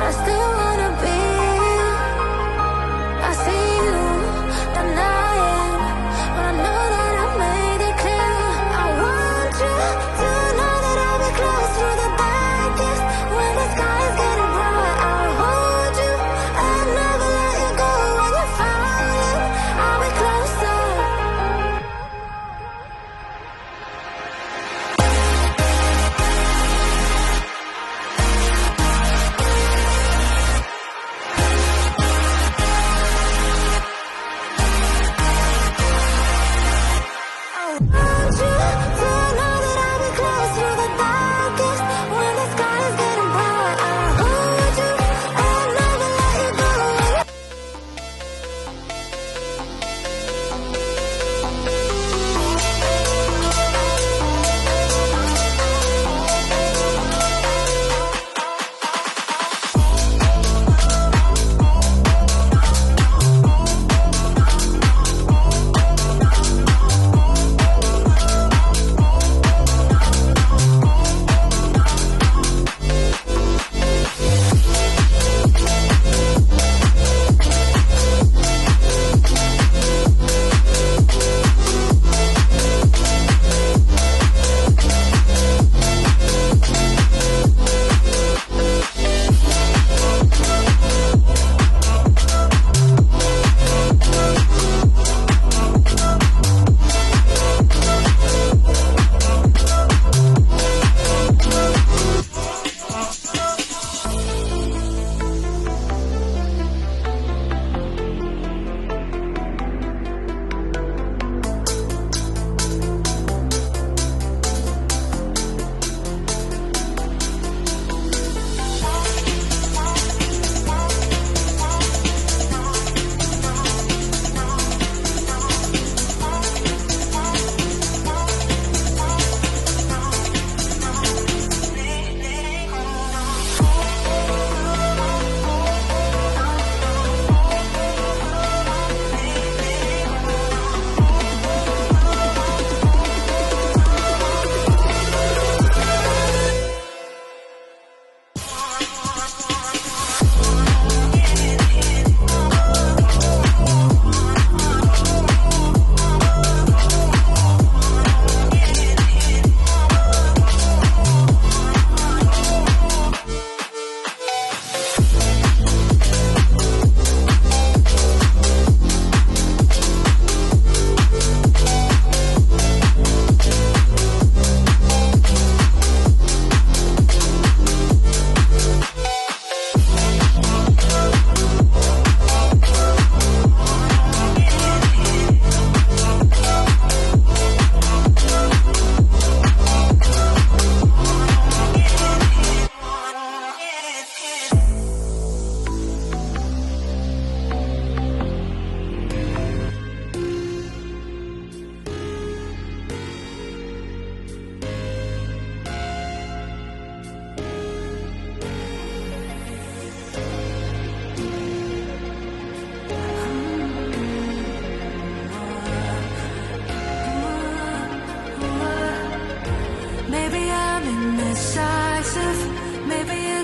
I still wanna be. I see you denying, but I know that I made it clear. I want you to know that I'll be close through the darkest. When the sky is getting bright, I'll hold you. I'll never let you go. When you're falling, I'll be closer.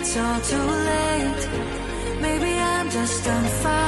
It's all too late. Maybe I'm just on fire.